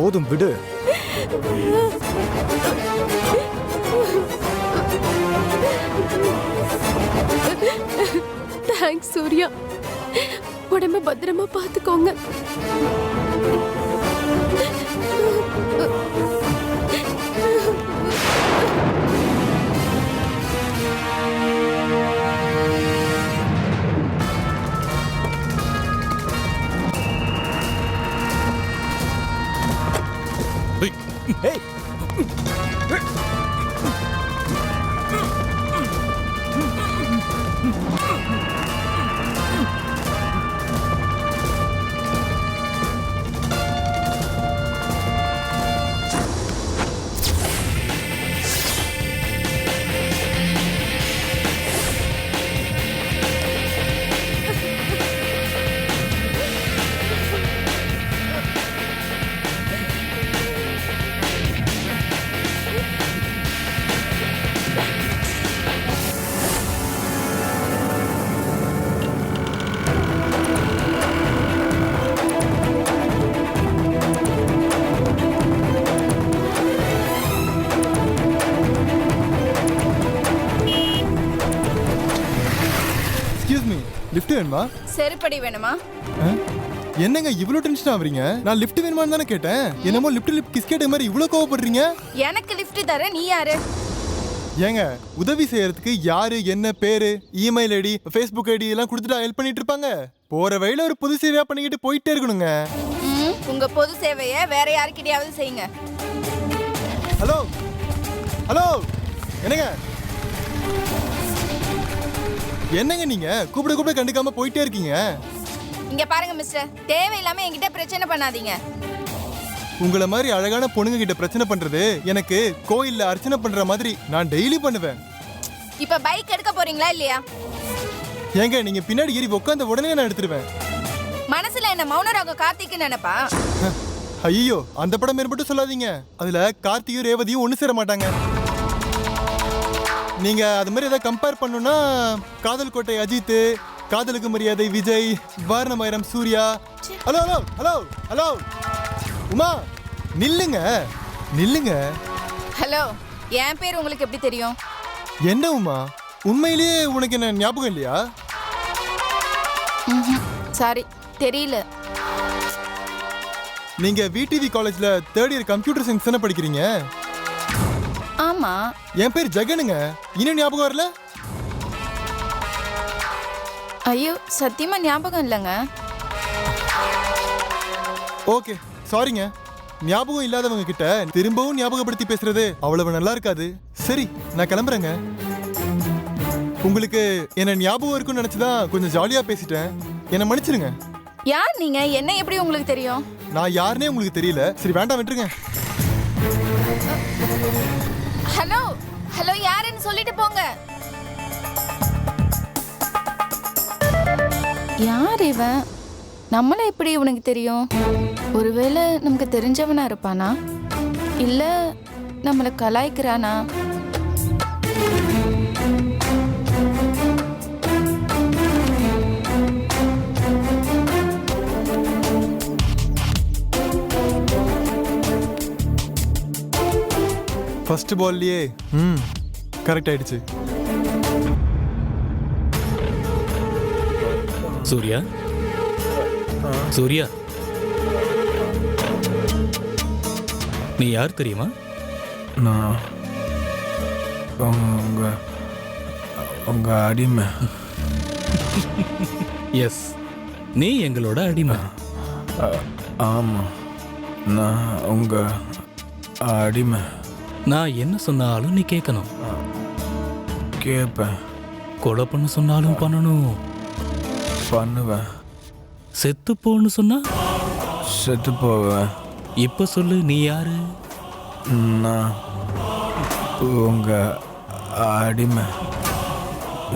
போதும் விடு. தேங்க்ஸ் சூர்யா. உடம்ப பத்திரமா பாத்துக்கோங்க. Hey! லிஃப்ட் வேணுமா? செருப்படி வேணுமா? என்னங்க இவ்ளோ டென்ஷன் ஆவறீங்க? நான் லிஃப்ட் வேணுமான்னு தானே கேட்டேன். என்னமோ லிஃப்ட் கிஸ் கேட்ட மாதிரி இவ்ளோ கோவப்படுறீங்க? எனக்கு லிஃப்ட் தர நீ யாரு? ஏங்க உதவி செய்யறதுக்கு யாரு என்ன பேரு இமெயில் ஐடி ஃபேஸ்புக் ஐடி எல்லாம் கொடுத்துட்டு ஹெல்ப் பண்ணிட்டு இருப்பாங்க. போற வழியில ஒரு பொது சேவையா பண்ணிக்கிட்டு போயிட்டே இருக்கணுங்க. உங்க பொது சேவையை வேற யாருக்கிட்டயாவது செய்யுங்க. ஹலோ ஹலோ என்னங்க என்னங்க நீங்க கூப்பிட கண்டுக்காம போயிட்டே இருக்கீங்க. இங்க பாருங்க மிஸ்டர், தேவையில்லாம என்கிட்ட பிரச்சனை பண்ணாதீங்க. உங்கள மாதிரி அழகான பொண்ணுங்க கிட்ட பிரச்சனை பண்றது எனக்கு கோயில்ல அர்ச்சனை பண்ற மாதிரி நான் டெய்லி பண்ணுவேன். இப்ப பைக் எடுக்க போறீங்களா இல்லையா? ஏங்க நீங்க பின்னாடி ஏறி உட்கார்ந்த உடனே நான் எடுத்துருவேன். மனசுல என்ன மௌனராக கார்த்திக் நினைப்பா? ஐயோ அந்த படம் மட்டும் சொல்லாதீங்க. அதுல கார்த்தியும் ரேவதியும் ஒண்ணு சேர மாட்டாங்க. நீங்க அது மாதிரி ஏதாவது கம்பேர் பண்ணுனா காதல் கோட்டை Ajith, Kadhalukku Mariyadhai Vijay, Vaaranam Aayiram Suriya. Hello hello hello hello Uma நில்லுங்க நில்லுங்க. ஹலோ, என் பேர் உங்களுக்கு எப்படி தெரியும்? என்ன உமா உண்மையிலேயே உனக்கு என்ன ஞாபகம் இல்லையா? சாரி தெரியல. நீங்க விடிவி காலேஜ்ல 3rd இயர் கம்ப்யூட்டர் சயின்ஸ் தானே படிக்கிறீங்க? ஆமா. என் பேர் ஜெகனுங்க. இன்னும் ஞாபகம் வரல? ஐயோ சத்தியமா ஞாபகம் இல்லைங்க. ஓகே சாரிங்க. ஞாபகம் இல்லாதவங்க கிட்ட திரும்பவும் ஞாபகப்படுத்தி பேசுறது அவ்வளவு நல்லா இருக்காது. சரி நான் கிளம்புறேங்க. உங்களுக்கு என்ன ஞாபகம் இருக்குன்னு நினைச்சுதான் கொஞ்சம் ஜாலியா பேசிட்டேன். என்ன மன்னிச்சிருங்க. யார் நீங்க? என்ன எப்படி உங்களுக்கு தெரியும்? நான் யாருன்னே உங்களுக்கு தெரியல. சரி வேண்டாம் விட்டுருங்க. ஹலோ ஹலோ, யாருன்னு சொல்லிட்டு போங்க. யார் இவன்? நம்மள எப்படி இவனுக்கு தெரியும்? ஒருவேளை நமக்கு தெரிஞ்சவனா இருப்பானா, இல்ல நம்மளை கலாய்க்கிறானா? ஃபர்ஸ்ட் பால்லயே கரெக்ட் ஆயிடுச்சு. சூர்யா சூர்யா, நீ யார் தெரியுமா? நான் உங்க அடிமை. எஸ், நீ எங்களோட அடிமை. ஆமா, நான் உங்க அடிமை. நான் என்ன சொன்னாலும் நீ கேட்கணும். கேட்பேன். கொலை பண்ண சொன்னாலும் பண்ணணும். பண்ணுவேன். செத்து போன்னு சொன்னா செத்து போவேன். இப்ப சொல்லு, நீ யாரு? நான் உங்க அடிமை.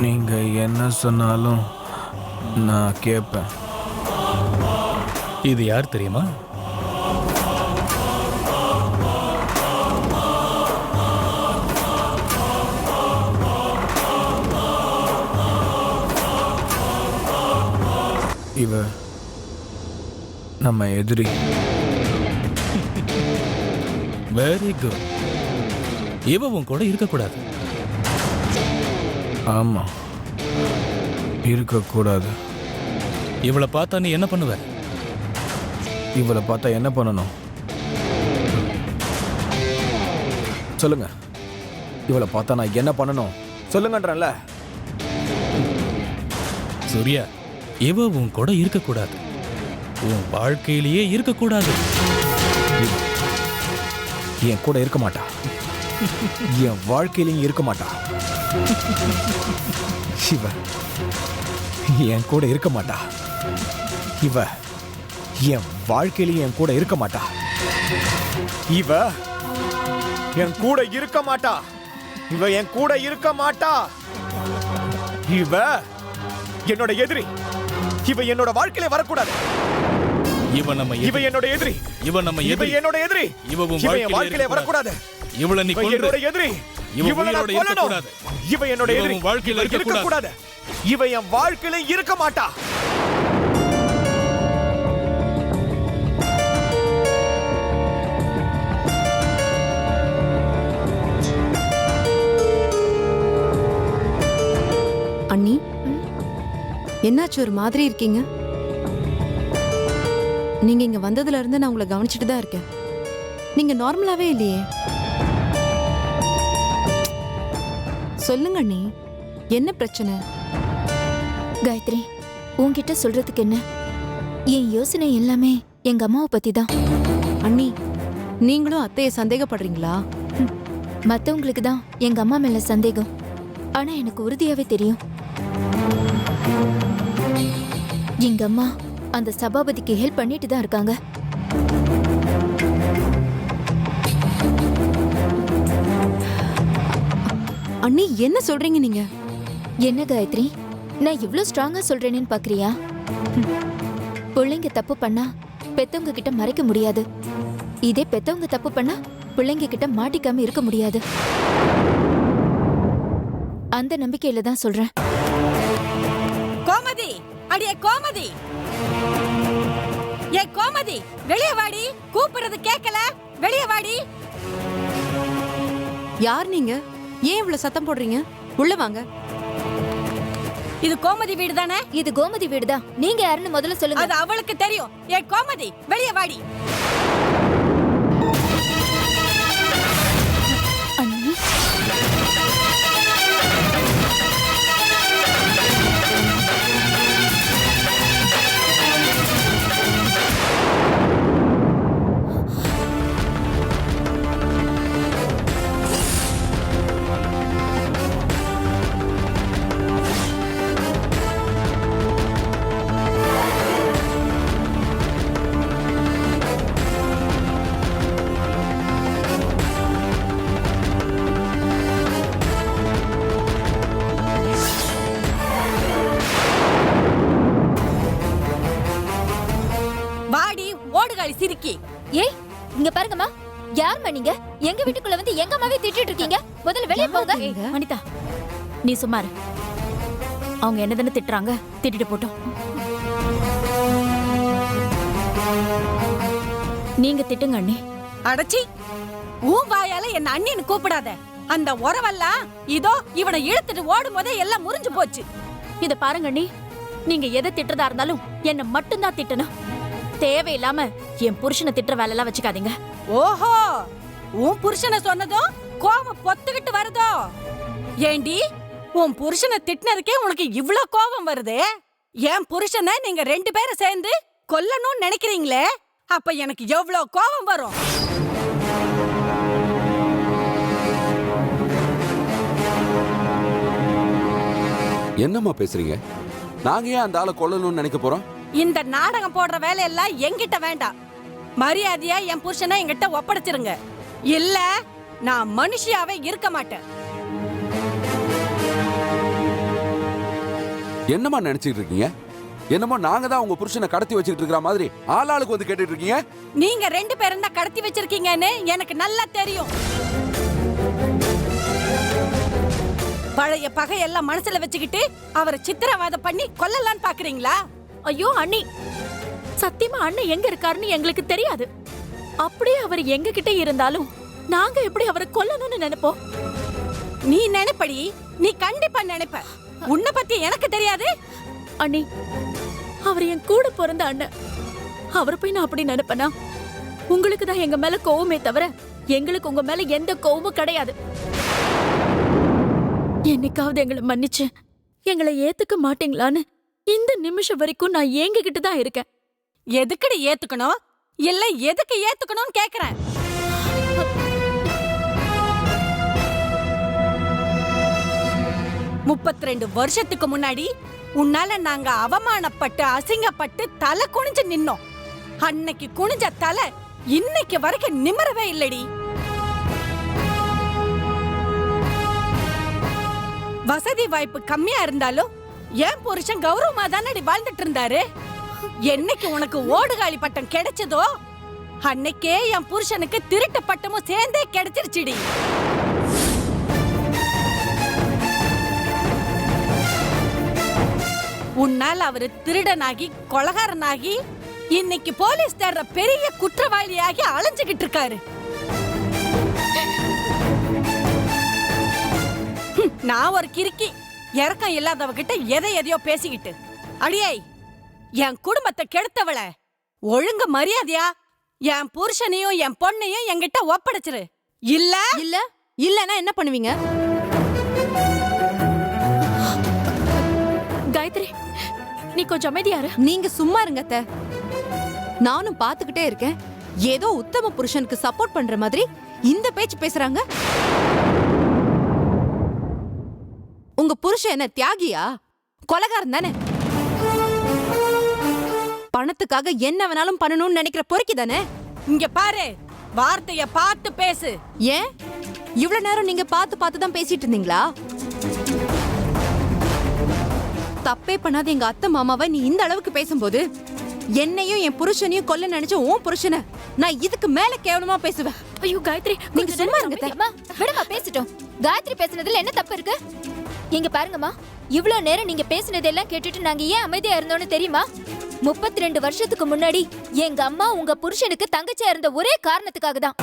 நீங்க என்ன சொன்னாலும் நான் கேட்பேன். இது யார் தெரியுமா? இவ நம்ம எதிரி. Very good. இவ உன் கூட இருக்கக்கூடாது. ஆமா, இருக்கக்கூடாது. இவளை பார்த்தா நீ என்ன பண்ணுவ? இவளை பார்த்தா என்ன பண்ணணும் சொல்லுங்க. இவளை பார்த்தா நான் என்ன பண்ணணும் சொல்லுங்கன்றேன்ல. சூர்யா, இவ உன் கூட இருக்கக்கூடாது. உன் வாழ்க்கையிலேயே இருக்கக்கூடாது. என் கூட இருக்க மாட்டா. என் வாழ்க்கையிலையும் இருக்க மாட்டா. இவ என் கூட இருக்க மாட்டா. இவ என் வாழ்க்கையிலையும் என் கூட இருக்க மாட்டா. இவ என் கூட இருக்க மாட்டா. இவ என் கூட இருக்க மாட்டா. இவ என்னோட எதிரி. இவ என்னோட வாழ்க்கையில வரக்கூடாது. இவ நம்ம இவ என்னோட எதிரி. இவ நம்ம இவ என்னோட எதிரி. இவ உன் இவ என் வாழ்க்கையில வரக்கூடாது. இவளை நீ இவ என்னோட எதிரி. இவளை நான் கொல்லணும். இவ என்னோட எதிரி. வாழ்க்கையில இருக்கக்கூடாது. இவ என் வாழ்க்கையில இருக்க மாட்டா. அண்ணி, என்னாச்சு ஒரு மாதிரி இருக்கீங்க? நீங்க இங்க வந்ததுல இருந்து நான் உங்களை கவனிச்சுட்டு தான் இருக்கேன். நீங்க நார்மலாவே இல்லையே. சொல்லுங்க அண்ணி, என்ன பிரச்சனை? காயத்ரி, உன்கிட்ட சொல்றதுக்கு என்ன? என் யோசனை எல்லாமே எங்க அம்மாவை பத்தி தான். அண்ணி, நீங்களும் அத்தைய சந்தேகப்படுறீங்களா? மத்தவங்களுக்கு தான் எங்க அம்மா மேல சந்தேகம். ஆனா எனக்கு உறுதியாவே தெரியும், எங்க அம்மா அந்த சபாபதிக்கு ஹெல்ப் பண்ணிட்டு தான் இருக்காங்க. அண்ணி, என்ன சொல்றீங்க நீங்க? என்ன காயத்ரி, நான் இவ்ளோ ஸ்ட்ராங்கா சொல்றேன்னு பாக்குறியா? பிள்ளைங்க தப்பு பண்ணா பெத்தவங்க கிட்ட மறைக்க முடியாது. இதே பெத்தவங்க தப்பு பண்ணா பிள்ளைங்க கிட்ட மாட்டிக்காம இருக்க முடியாது. அந்த நம்பிக்கையில தான் சொல்றேன். கோமதி, அடியே கோமதி, ஏ கோமதி, வெளியே வாடி. கூப்பிடுறது கேட்கல, வெளியே வாடி. யார் நீங்க? ஏன் இவ்வளவு சத்தம் போடுறீங்க? உள்ள வாங்க. இது கோமதி வீடு தானே? இது கோமதி வீடுதான். நீங்க யாருன்னு முதல்ல சொல்லுங்க. அது அவளுக்கு தெரியும். ஏ கோமதி, வெளியே வாடி. அண்ணி, வாடி, ஓடுகாலி சிரிக்கி. ஏய் இங்க பாருங்கம்மா, யாரும்மா நீங்க? எங்க வீட்டுக்குள்ள வந்து எங்க அம்மாவே திட்டிட்டு இருக்கீங்க. முதல்ல வெளியே போங்க. அனிதா, நீ சும்மா இரு. அவங்க என்னதானே திட்டுறாங்க, திட்டிட்டு போட்டோம். நீங்க திட்டுங்க அண்ணி. அடச்சி, உன் வாயால என்ன அண்ணின்னு கூப்பிடாத. அந்த உறவெல்லாம் இதோ இவனை இழுத்துட்டு ஓடும் போதே எல்லாம் முறிஞ்சு போச்சு. இத பாருங்க அண்ணி, நீங்க எதை திட்டுறதா இருந்தாலும் என்ன மட்டும்தான் திட்டணும். தேவையில்லாம என் புருஷனை திட்டுற வேலை எல்லாம் வச்சுக்காதீங்க. ஓஹோ, உன் புருஷனை சொன்னதும் கோவம் பொத்துக்கிட்டு வருதோ? ஏண்டி, உன் புருஷனை திட்டினதுக்கே உனக்கு இவ்ளோ கோவம் வருது? என் புருஷனை நீங்க 2 பேரும் சேர்ந்து கொல்லணும்னு நினைக்கிறீங்களே, அப்ப எனக்கு எவ்ளோ கோவம் வரும்? என்னம்மா பேசுறீங்க? நாங்க ஏன் அந்த ஆளை கொல்லணும்னு நினைக்க போறோம்? இந்த நாடகம் போடுற வேலையெல்லாம் என்கிட்ட வேண்டாம். மரியாதையா என் புருஷனை என்கிட்ட ஒப்படைச்சிருங்க. இல்ல நான் மனுஷியாவே இருக்க மாட்டேன். என்னம்மா நினைச்சிட்டு இருக்கீங்க? என்னமோ நாங்க தான் உங்க புருஷனை கடத்தி வச்சுட்டு இருக்கிற மாதிரி ஆளாளுக்கு வந்து கேட்டுட்டு இருக்கீங்க. நீங்க 2 பேரும் தான் கடத்தி வச்சிருக்கீங்கன்னு எனக்கு நல்லா தெரியும். பழைய பகையெல்லாம் மனசுல வச்சுக்கிட்டு அவரை சித்திரவதை பண்ணி கொல்லலான்னு பாக்குறீங்களா? ஐயோ அண்ணி, சத்தியமா அண்ணன் எங்க இருக்காருன்னு எங்களுக்கு தெரியாது. அப்படியே அவர் எங்க கிட்ட இருந்தாலும் நாங்க எப்படி அவரை கொல்லணும்னு நினைப்போம்? நீ நினைப்படி, நீ கண்டிப்பா நினைப்ப. உன்னை பத்தி எனக்கு தெரியாது. அண்ணி, அவர் என் கூட பிறந்த அண்ணன். அவரை போய் நான் அப்படி நினைப்பேனா? உங்களுக்கு தான் எங்க மேல கோவமே தவிர எங்களுக்கு உங்க மேல எந்த கோவமும் கிடையாது. என்னைக்காவது எங்களை மன்னிச்சு எங்களை ஏத்துக்க மாட்டீங்களான்னு இந்த நிமிஷம் வரைக்கும் நான் ஏங்கிக்கிட்டு தான் இருக்கேன். எதுக்குடி ஏத்துக்கணும்? இல்ல எதுக்கு ஏத்துக்கணும்னு கேக்குறேன். முப்பத்தி வருஷத்துக்கு முன்னாடி உன்னால நாங்க அவமானப்பட்டு அசிங்கப்பட்டு தலை குனிஞ்சு நின்னோம். அன்னைக்கு குனிஞ்ச தலை இன்னைக்கு வரைக்கும் நிமிரவே இல்லடி. வசதி வாய்ப்பு கம்மியா இருந்தாலும் ஏன் புருஷன் கௌரவமா தானடி வாழ்ந்துட்டு இருந்தாரு. என்னைக்கு உனக்கு ஓடுகாலி பட்டம் கிடைச்சதோ அன்னைக்கே என் புருஷனுக்கு திருட்டு பட்டமும் சேர்ந்தே கிடைச்சிருச்சுடி. உன்னால் அவரு திருடனாகி கொலகாரனாகி இன்னைக்கு போலீஸ் தேடுற பெரிய குற்றவாளியாகி அலைஞ்சுகிட்டு இருக்காரு. நான் ஒரு கிறுக்கி இறக்கம் இல்லாதவகிட்ட எதையோ பேசிக்கிட்டு. அடியே, என் குடும்பத்தை கெடுத்தவள ஒழுங்கு மரியாதையா என் புருஷனையும் என் பொண்ணையும் என்கிட்ட ஒப்படைச்சிரு. இல்ல இல்ல இல்லன்னா என்ன பண்ணுவீங்க? காயத்ரி, நீ கொஞ்சம் அமைதியா இரு. நீங்க சும்மா இருங்க அத்தை. நானும் பாத்துக்கிட்டே இருக்கேன். ஏதோ உத்தம புருஷனுக்கு சப்போர்ட் பண்ற மாதிரி இந்த பேச்சு பேசுறாங்க. உங்க புருஷன் என்ன தியாகியா? கொலைகாரன் தானே? பணத்துக்காக என்ன வேணாலும் பண்ணணும்னு நினைக்கிற பொறுக்கி தானே? இங்க பாரு, வார்த்தைய பார்த்து பேசு. ஏன் இவ்வளவு நேரம் நீங்க பார்த்து தான் பேசிட்டு இருந்தீங்களா? தப்பே பண்ணாத எங்க அத்தை மாமாவை நீ இந்த அளவுக்கு பேசும்போது என்னையும் என் புருஷனையும் கொல்ல நினைச்ச உன் புருஷனை நான் இதுக்கு மேல கேவலமா பேசுவேன். ஐயோ காயத்ரி, நீங்க சும்மா இருங்க. விடுமா, பேசிட்டோம். காயத்ரி பேசுனதுல என்ன தப்பு இருக்கு? இங்க பாருங்கம்மா, இவ்ளோ நேரம் நீங்க பேசினதெல்லாம் கேட்டுட்டு நாங்க ஏன் அமைதியா இருந்தோம்னு தெரியுமா? 32 வருஷத்துக்கு முன்னாடி எங்க அம்மா உங்க புருஷனுக்கு தங்கச்சியா இருந்த ஒரே காரணத்துக்காக தான்.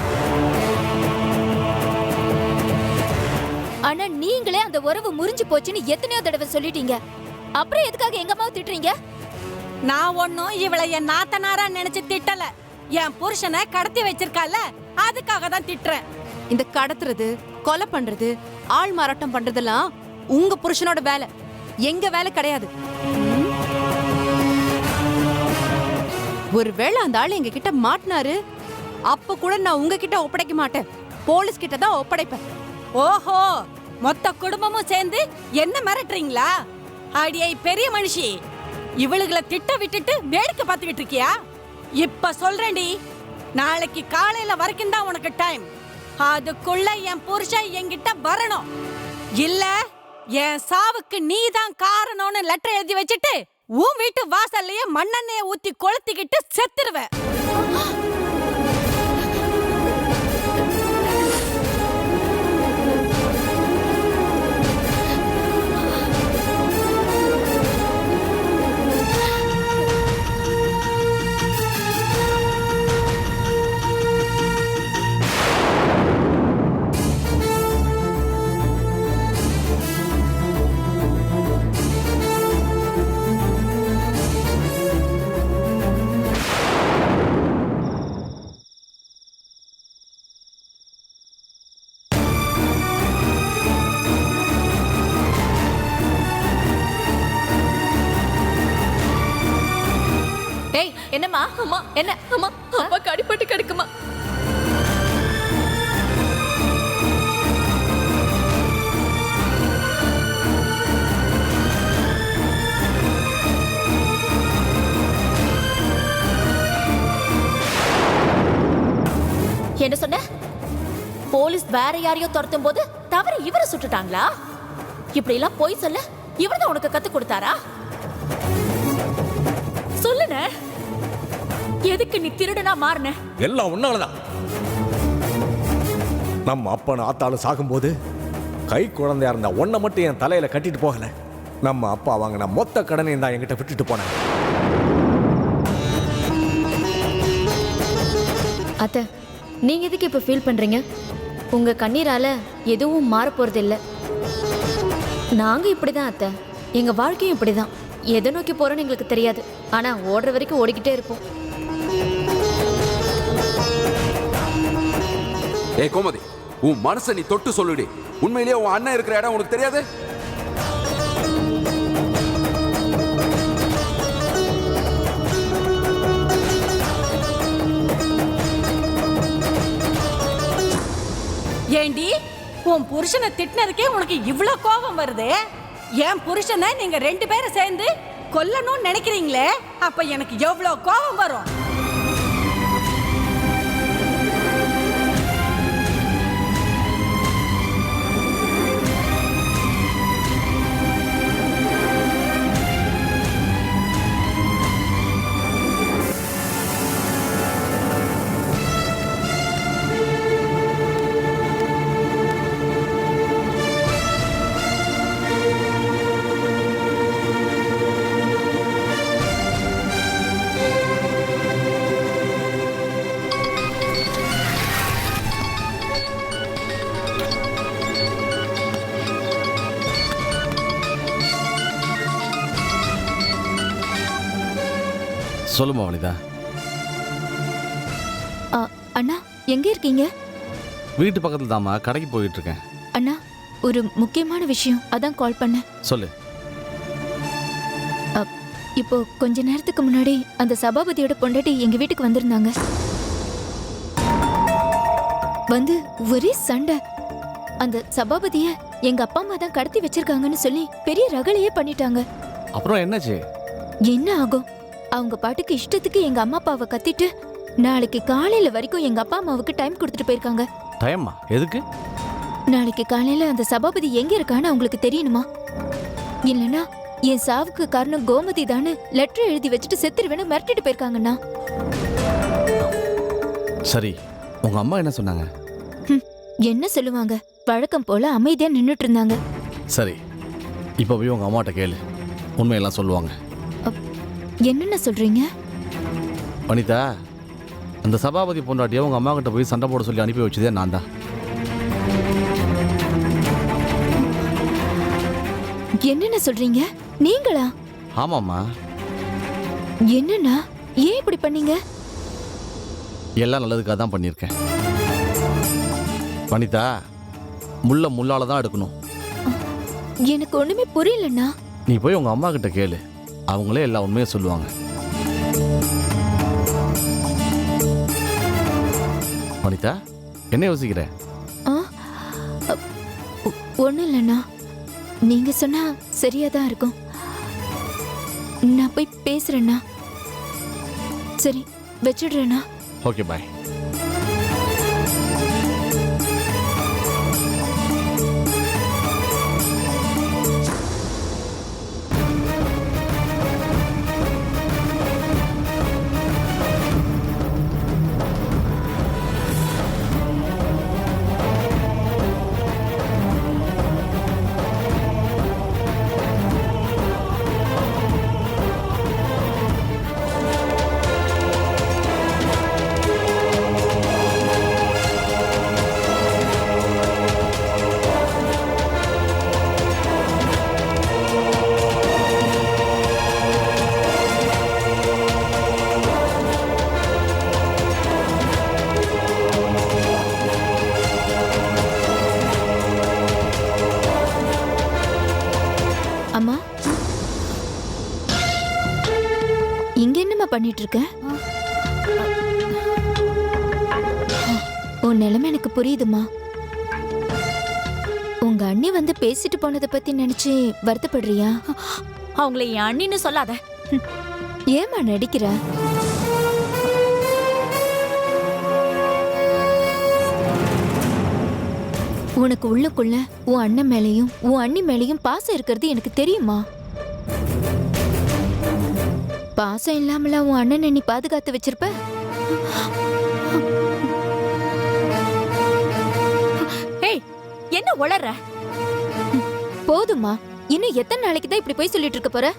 ஆனா நீங்களே அந்த உறவு முறிஞ்சு போச்சுன்னு எத்தனையோ தடவை சொல்லிட்டீங்க. அப்புறம் எதுக்காக எங்க அம்மாவை திட்டுறீங்க? நான் ஒன்னும் இவளை என் நாத்தனாரா நினைச்சு திட்டல. என் புருஷனை கடத்தி வச்சிருக்கால, அதுக்காக தான் திட்டுறேன். இந்த கடத்துறது, கொலை பண்றது, ஆள் மாறாட்டம் பண்றதெல்லாம் உங்க புருஷனோட வேலை, எங்க வேலை கிடையாது. ஒருவேளை அந்த ஆள் எங்க கிட்ட மாட்டினாரு, அப்ப கூட நான் உங்ககிட்ட ஒப்படைக்க மாட்டேன். போலீஸ் கிட்ட தான் ஒப்படைப்பேன். ஓஹோ, மொத்த குடும்பமும் சேர்ந்து என்ன மிரட்டுறீங்களா? அடியே பெரிய மனுஷி, இவளுகளை திட்ட விட்டுட்டு வேடிக்கை பார்த்துக்கிட்டு இருக்கியா? இப்ப சொல்றேன்டி, நாளைக்கு காலையில வரைக்கும் தான் உனக்கு டைம். அதுக்குள்ள என் புருஷன் என்கிட்ட வரணும். இல்ல என் சாவுக்கு நீதான் காரணம்னு லெட்டர் எழுதி வச்சுட்டு உன் வீட்டு வாசல்லையே மண்ணெண்ணெய ஊத்தி கொளுத்திக்கிட்டு செத்துருவேன். என்னம்மா? அம்மா, என்ன அம்மா? அப்பா கடிப்பட்டு கிடக்குமா? என்ன சொன்ன? போலீஸ் வேற யாரையோ துரத்தும் போது தவறு இவரை சுட்டுட்டாங்களா? இப்படி எல்லாம் போய் சொல்ல இவர்தான் உனக்கு கத்து கொடுத்தாரா? சொல்லுன, எதுக்கு நீ திருடனா மாறின? எல்லாம் உன்னாலதான். நம்ம அப்பனும் ஆத்தாலும் சாகும்போது கை குழந்தையா இருந்த ஒன்ன மட்டும் என் தலையில கட்டிட்டு போகல. நம்ம அப்பா வாங்கின மொத்த கடனையும் தான் என்கிட்ட விட்டுட்டு போனாங்க. அத்தை, நீங்க எதுக்கு இப்ப ஃபீல் பண்றீங்க? உங்க கண்ணீரால எதுவும் மாற போறது இல்ல. நாங்க இப்படிதான் அத்தை, எங்க வாழ்க்கையும் இப்படிதான். எதை நோக்கி போறோம்னு எங்களுக்கு தெரியாது, ஆனா ஓடுற வரைக்கும் ஓடிக்கிட்டே இருப்போம். ஏய் கோமதி, உன் மனசை நீ தொட்டு சொல்லுடி. உண்மையிலேயே உன் அண்ணன் இருக்கிற இடம் உனக்கு தெரியாது? ஏண்டி உன் புருஷனை திட்டினதுக்கே உனக்கு இவ்ளோ கோபம் வருது? என் புருஷனை நீங்க 2 பேரும் சேர்ந்து கொல்லணும்னு நினைக்கிறீங்களே, அப்ப எனக்கு எவ்வளவு கோபம் வரும்? சொல்லுமா வனிதா. அண்ணா எங்க இருக்கீங்க? வீட்டு பக்கத்துல தாம்மா, கடைக்கு போயிட்டு இருக்கேன். அண்ணா ஒரு முக்கியமான விஷயம், அதான் கால் பண்ணேன். சொல்லு. இப்போ கொஞ்ச நேரத்துக்கு முன்னாடி அந்த சபாபதியோட பொண்டாட்டி எங்க வீட்டுக்கு வந்திருந்தாங்க. வந்து ஒரே சண்டை. அந்த சபாபதிய எங்க அப்பா அம்மா தான் கடத்தி வச்சிருக்காங்கன்னு சொல்லி பெரிய ரகளையே பண்ணிட்டாங்க. அப்புறம் என்னாச்சு? என்ன ஆகும்? அவங்க பாட்டுக்கு இஷ்டத்துக்கு எங்க அம்மா அப்பாவை கத்திட்டு நாளைக்கு காலையில வரைக்கும் எங்க அப்பா அம்மாவுக்கு டைம் கொடுத்துட்டு போயிருக்காங்க. டைமா? எதுக்கு? நாளைக்கு காலையில அந்த சபாபதி எங்க இருக்கான்னு அவங்களுக்கு தெரியணுமா? இல்லனா என் சாவுக்கு காரணம் கோமதி தானு லெட்டர் எழுதி வச்சுட்டு செத்துருவேன்னு மிரட்டிட்டு போயிருக்காங்கண்ணா. சரி, உங்க அம்மா என்ன சொன்னாங்க? என்ன சொல்லுவாங்க, வழக்கம் போல அமைதியா நின்னுட்டு இருந்தாங்க. சரி, இப்போ போய் உங்க அம்மாட்ட கேளு, உண்மையெல்லாம் சொல்லுவாங்க. என்னென்ன சொல்றீங்க? வனிதா, அந்த சபாபதி பொண்டாட்டியை உங்க அம்மா கிட்ட போய் சண்டை போட சொல்லி அனுப்பி வச்சதே நான் தான். என்னென்ன சொல்றீங்க? நீங்களா? ஆமாம்மா. என்னன்னா, ஏன் இப்படி பண்ணீங்க? எல்லாம் நல்லதுக்காக தான் பண்ணியிருக்கேன். வனிதா, முள்ள முள்ளால தான் எடுக்கணும். எனக்கு ஒண்ணுமே புரியலண்ணா. நீ போய் உங்க அம்மா கிட்ட கேளு, அவங்களே எல்லா உண்மையும் சொல்லுவாங்க. வனிதா, என்ன யோசிக்கிற? ஒண்ணும் இல்லைண்ணா, நீங்க சொன்னா சரியாதான் இருக்கும். நான் போய் பேசுறேண்ணா. சரி, வச்சிடுறேண்ணா. ஓகே, பாய். அம்மா, இங்க என்னம்மா பண்ணிட்டு இருக்க? உன் நிலைமை எனக்கு புரியுதுமா. உங்க அண்ணி வந்து பேசிட்டு போனதை பத்தி நினைச்சு வருத்தப்படுறியா? அவங்கள என் அண்ணின்னு சொல்லாத. ஏமா நடிக்கிற? உனக்கு உள்ளுக்குள்ள உன் அண்ணன் மேலையும் உன் அண்ணி மேலையும் பாசம் இருக்கிறது எனக்கு தெரியுமா? பாசம் இல்லாமல உன் அண்ணனை நீ பாதுகாத்து வச்சிருப்ப? ஏய், என்ன உளற? போதுமா, இன்னும் எத்தனை நாளைக்கு தான் இப்படி போய் சொல்லிட்டு இருக்க போற?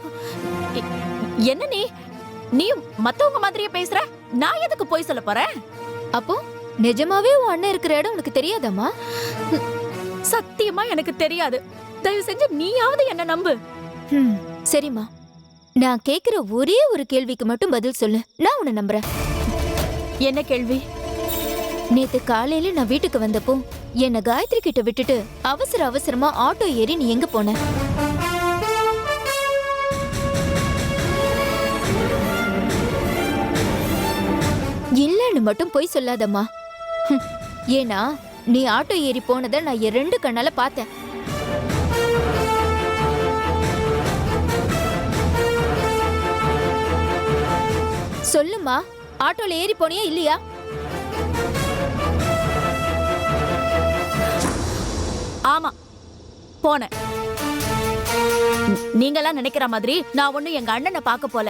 என்ன நீ மத்தவங்க மாதிரியே பேசுற? நான் எதுக்கு போய் சொல்ல போறேன்? அப்போ நிஜமாவே உன் அண்ணன் இருக்கிற இடம் உனக்கு தெரியாதாம்மா? சத்தியமா எனக்கு தெரியாது. தயவு செஞ்சு நீயாவது என்ன நம்பு. சரிம்மா, நான் கேக்குற ஒரே ஒரு கேள்விக்கு மட்டும் பதில் சொல்லு, நான் உன்னை நம்புறேன். என்ன கேள்வி? நேத்து காலையில நான் வீட்டுக்கு வந்தப்போ என்ன காயத்ரி கிட்ட விட்டுட்டு அவசரமா ஆட்டோ ஏறி நீ எங்க போன? இல்லன்னு மட்டும் போய் சொல்லாதம்மா. ஏன்னா நீ ஆட்டோ ஏறி போனதை நான் என் 2 கண்ணால பார்த்தேன். சொல்லுமா, ஆட்டோல ஏறி போனியா இல்லையா? ஆமா, போனேன். நீங்களாம் நினைக்கிற மாதிரி நான் ஒண்ணும் எங்க அண்ணனை பார்க்க போல.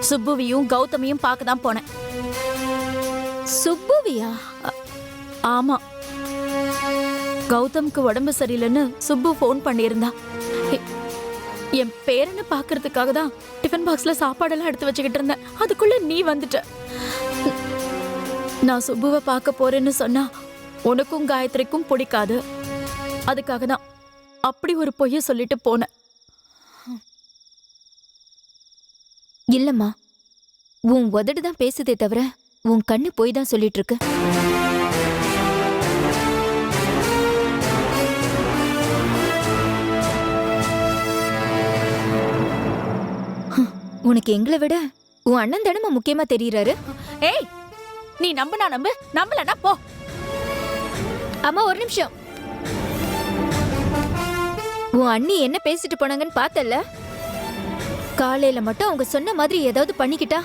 சுப்புவியும் கௌதமியும் பார்க்க தான் போனேன். சுப்புவியா? ஆமா, கௌதம்க்கு உடம்பு சரியில்லைன்னு சுப்பு ஃபோன் பண்ணியிருந்தா. என் பேரனை பார்க்கறதுக்காக தான் டிஃபன் பாக்ஸ்ல சாப்பாடெல்லாம் எடுத்து வச்சுக்கிட்டு இருந்தேன். அதுக்குள்ள நீ வந்துட்ட. நான் சுப்புவை பார்க்க போறேன்னு சொன்னா உனக்கும் காயத்ரிக்கும் பிடிக்காது. அதுக்காக தான் அப்படி ஒரு பொய்ய சொல்லிட்டு போனேன். இல்லம்மா, உன் உதடு தான் பேசுதே தவிர உன் கண்ணு போய் தான் சொல்லிட்டு இருக்கு. உனக்கு எங்களை விட உன் அண்ணன் தானமா முக்கியமா தெரியறாரு. ஏய், நீ நம்புனா நம்பு, நம்பலனா போ. அம்மா ஒரு நிமிஷம். உன் அண்ணி என்ன பேசிட்டு போனாங்கன்னு பார்த்தல்ல? காலையில மட்டும் அவங்க சொன்ன மாதிரி ஏதாவது பண்ணிக்கிட்டா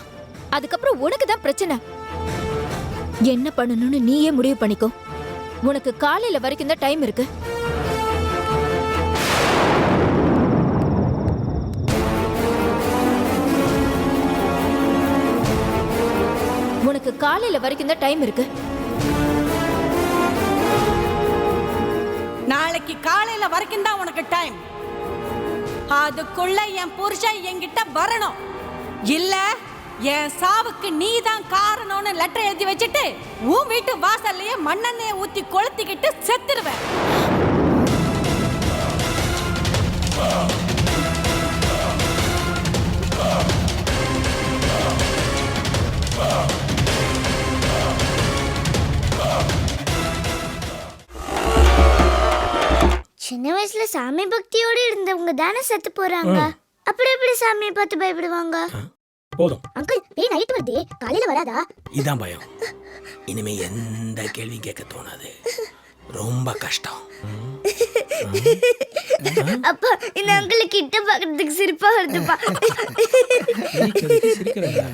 அதுக்கப்புறம் உனக்கு தான் பிரச்சனை. என்ன பண்ணணும்னு நீயே முடிவு பண்ணிக்கோ. உனக்கு காலையில வரைக்கும் தான் டைம் இருக்கு. உனக்கு காலையில வரைக்கும் தான் டைம் இருக்கு. நாளைக்கு காலையில வரைக்கும் தான் உனக்கு டைம். அதுக்குள்ள என் புருஷன் என்கிட்ட வரணும். இல்ல என் சாவுக்கு நீ தான் காரணம்னு லெட்டர் எழுதி வச்சுட்டு உன் வீட்டு வாசல்லையே மண்ணெண்ணெயை ஊத்தி கொளுத்திக்கிட்டு செத்துருவேன். சின்ன வயசுல சாமி பக்தியோட இருந்தவங்க தானே செத்து போறாங்க. அப்புறம் எப்படி சாமியை பார்த்து பயப்படுவாங்க? போதும் அங்கிள், பேய் நைட் வருதே, காலையில வராதா? இதான் பயம். இனிமே எந்த கேள்வி கேட்க தோணாது. ரொம்ப கஷ்டம். அப்பா, இந்த அங்கிள் கிட்ட பாக்குறதுக்கு சிரிப்பா வருதுப்பா. சிரிக்கிறதா?